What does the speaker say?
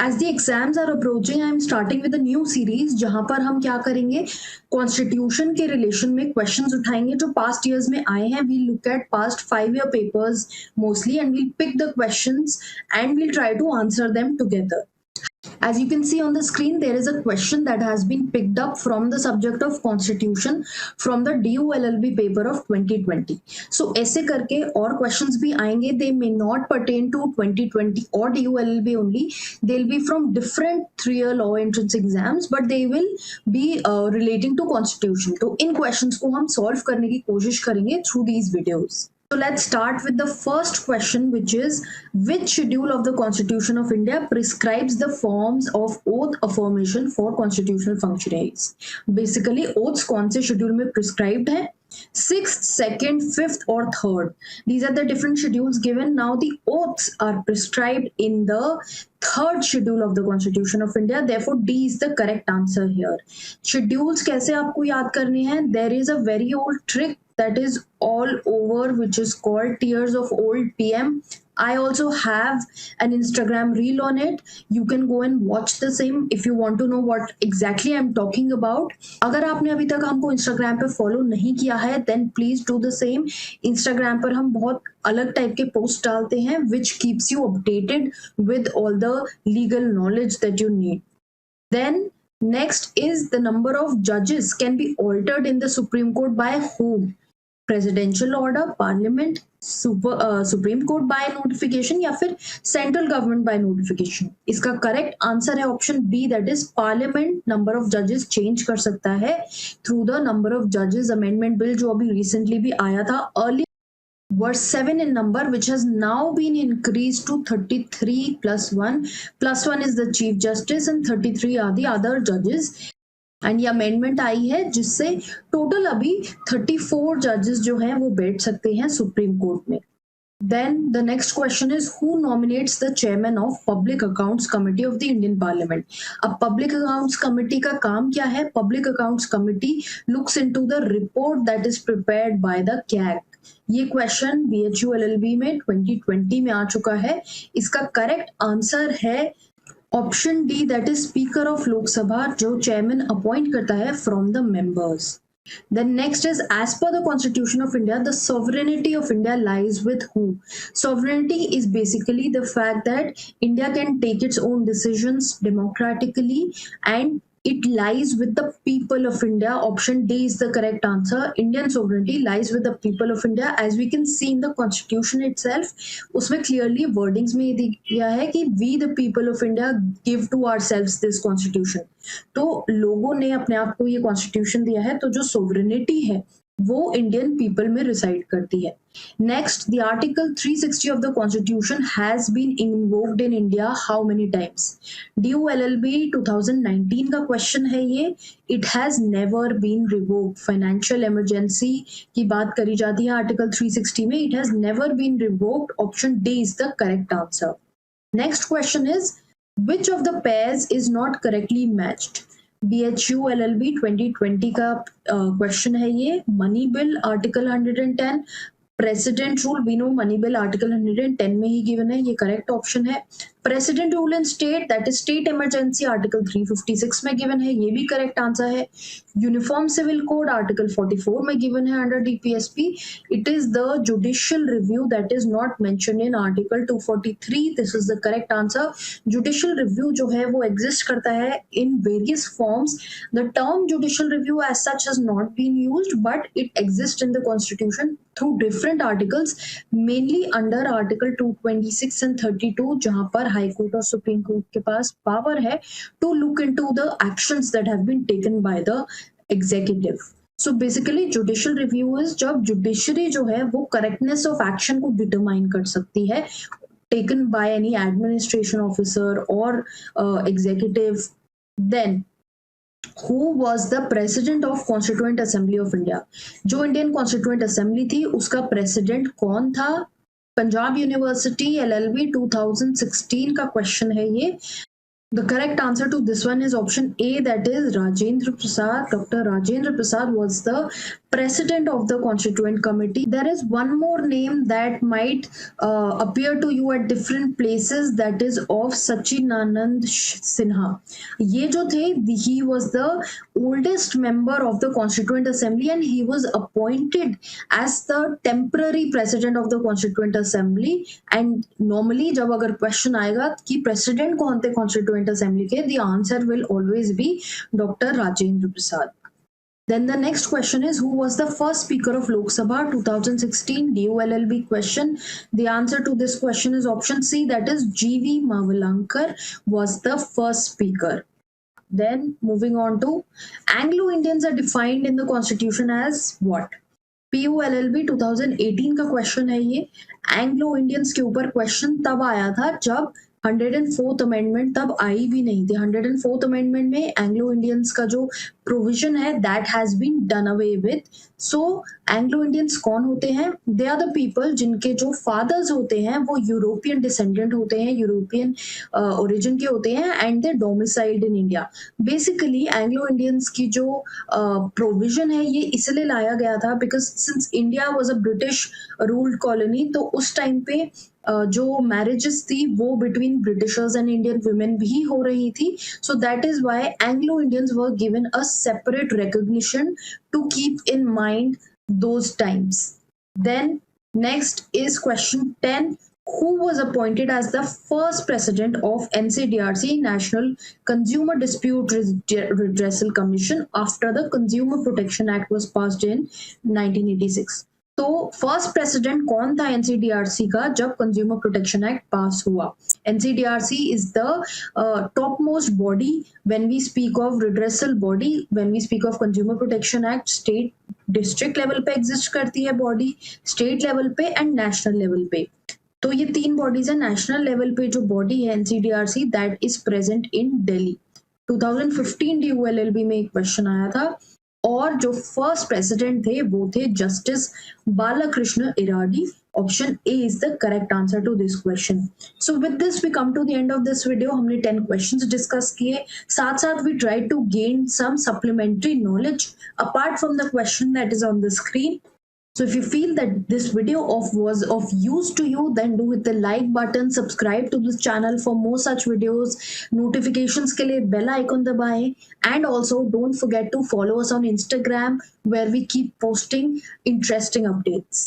As the exams are approaching I am starting with a new series जहां पर हम क्या करेंगे, कॉन्स्टिट्यूशन के रिलेशन में क्वेश्चंस उठाएंगे जो पास्ट ईयर्स में आए हैं. We look at past 5 year papers mostly and we'll pick the questions and we'll try to answer them together. As you can see on the screen, there is a question that has been picked up from the subject of constitution from the DULLB paper of 2020. So ऐसे करके और questions भी आएंगे. They may not pertain to 2020 or DULLB only. They'll be from different 3 year law entrance exams, but they will be relating to constitution. तो इन questions को हम solve करने की कोशिश करेंगे through these videos. So let's start with the first question, which is which schedule of the Constitution of India prescribes the forms of oath affirmation for constitutional functionaries? Basically, oaths कौन से schedule में prescribed है? 6th, 2nd, 5th or 3rd. These are the different schedules given. Now the oaths are prescribed in the 3rd schedule of the Constitution of India. Therefore, D is the correct answer here. Schedules कैसे आपको याद करने हैं? There is a very old trick that is all over, which is called Tears of Old PM. I also have an Instagram reel on it. You can go and watch the same if you want to know what exactly I'm talking about. अगर आपने अभी तक हमको Instagram पे follow नहीं किया है, then please do the same. Instagram पर हम बहुत अलग टाइप के पोस्ट डालते हैं which keeps you updated with all the legal knowledge that you need. Then next is the number of judges can be altered in the Supreme Court by whom? Presidential order, parliament, Supreme Court by notification या फिर central government by notification. इसका correct answer है option B, that is parliament number of जजेस change कर सकता है through the number of जजेस amendment bill जो अभी रिसेंटली भी आया था. Early were 7 in number, which has now been increased to 33 plus 1. Plus 1 is the chief justice and 33 are the other judges. And ये अमेंडमेंट आई है जिससे टोटल अभी 34 जजेस जो हैं वो बैठ सकते हैं सुप्रीम कोर्ट में. Then the next question is who nominates the chairman of Public Accounts Committee of the Indian Parliament? अब Public Accounts Committee का काम क्या है? Public Accounts Committee looks into the report that is prepared by the CAG. ये question BHU LLB में 2020 में आ चुका है. इसका करेक्ट आंसर है option D, that is speaker of Lok Sabha जो चेयरमैन अपॉइंट करता है from the members. Then next is as per the Constitution of India, the sovereignty of India lies with who? Sovereignty is basically the fact that India can take its own decisions democratically and it lies with the people of India. Option D is the correct answer. Indian sovereignty lies with the people of India. As we can see in the constitution itself, उसमें clearly wordings में दिया है कि we the people of India give to ourselves this constitution. तो लोगों ने अपने आप को ये कॉन्स्टिट्यूशन दिया है, तो जो सोवरेनिटी है वो इंडियन पीपल में रिसाइड करती है. Next, the article 360 of the constitution has been invoked in India how many times? DULLB 2019 का क्वेश्चन है ये. It has never been revoked. Financial emergency की बात करी जाती है आर्टिकल 360 में. It has never been revoked. Option D is the correct answer. Next question is which of the pairs is not correctly matched? BHU LLB 2020 का क्वेश्चन है ये. Money bill article 110, president rule, we know money bill article 110 में ही given है, ये correct option है. President rule in state, that is state emergency, article 356 में गिवन है, ये भी करेक्ट आंसर है. यूनिफॉर्म सिविल कोड आर्टिकल 44 में गिवन है under DPSP. It is the judicial review that is not mention in article 243. This is the correct answer. Judicial review जो है वो एग्जिस्ट करता है in various forms. The term judicial review as such has not been used, but it exist in the constitution through different articles, mainly under article 226 and 32, जहां पर high court और supreme court के पास power है to look into the actions that have been taken by the executive. So basically judicial review is जब judiciary जो है वो correctness of action को determine कर सकती है taken by any administration officer or executive. Then who was the president of Constituent Assembly of India? जो Indian constituent assembly थी उसका प्रेसिडेंट कौन था? पंजाब यूनिवर्सिटी LLB 2016 का क्वेश्चन है ये. The correct answer to this one is option A, that is Rajendra Prasad. Dr. Rajendra Prasad was the president of the constituent committee. There is one more name that might appear to you at different places, that is of Sachinanand Sinha. ये जो थे, he was the oldest member of the constituent assembly and he was appointed as the temporary president of the constituent assembly. And normally जब अगर question आएगा कि president कौन थे constituent assembly के, the answer will always be Dr. Rajendra Prasad. Then the next question is, who was the first speaker of Lok Sabha 2016 DOLLB question? The answer to this question is option C, that is G.V. Mavalankar was the first speaker. Then moving on to Anglo-Indians are defined in the constitution as what? PULLB 2018 का क्वेश्चन है ये. Anglo Indians के ऊपर question तब आया था जब 104th अमेंडमेंट तब आई भी नहीं थी. 104th अमेंडमेंट में एंग्लो इंडियंस का जो प्रोविजन है that has been done away with. So Anglo Indians कौन होते हैं? दे आर द पीपल जिनके जो फादर्स होते हैं वो यूरोपियन डिसेंडेंट होते हैं, यूरोपियन ओरिजिन के होते हैं and they domiciled in India. Basically Anglo Indians की जो प्रोविजन है ये इसलिए लाया गया था because since India was a British ruled colony, तो उस टाइम पे जो मैरिजेस थी वो between Britishers and Indian women भी हो रही थी. So that is why Anglo Indians were given a separate recognition to keep in mind those times. Then next is question 10. Who was appointed as the first president of NCDRC, National Consumer Dispute Redressal Commission, after the Consumer Protection Act was passed in 1986? तो first president कौन था NCDRC का जब consumer protection act pass हुआ? NCDRC is the top most body when we speak of redressal body, when we speak of consumer protection act. State district level पे exist करती है body, state level पे and national level पे. तो ये तीन bodies है. नेशनल लेवल पे जो बॉडी है NCDRC that is present in Delhi. 2015 DOLLB में एक क्वेश्चन आया था और जो फर्स्ट प्रेसिडेंट थे वो थे justice Balakrishna Eradi. Option A is the correct answer to this question. So with this we come to the end of this video. हमने 10 क्वेश्चंस डिस्कस किए, साथ साथ we try to gain some supplementary knowledge apart from the question that is on the screen. So if you feel that this video was of use to you, then do hit the like button, subscribe to this channel for more such videos, notifications के लिए bell icon दबाएं, and also don't forget to follow us on Instagram where we keep posting interesting updates.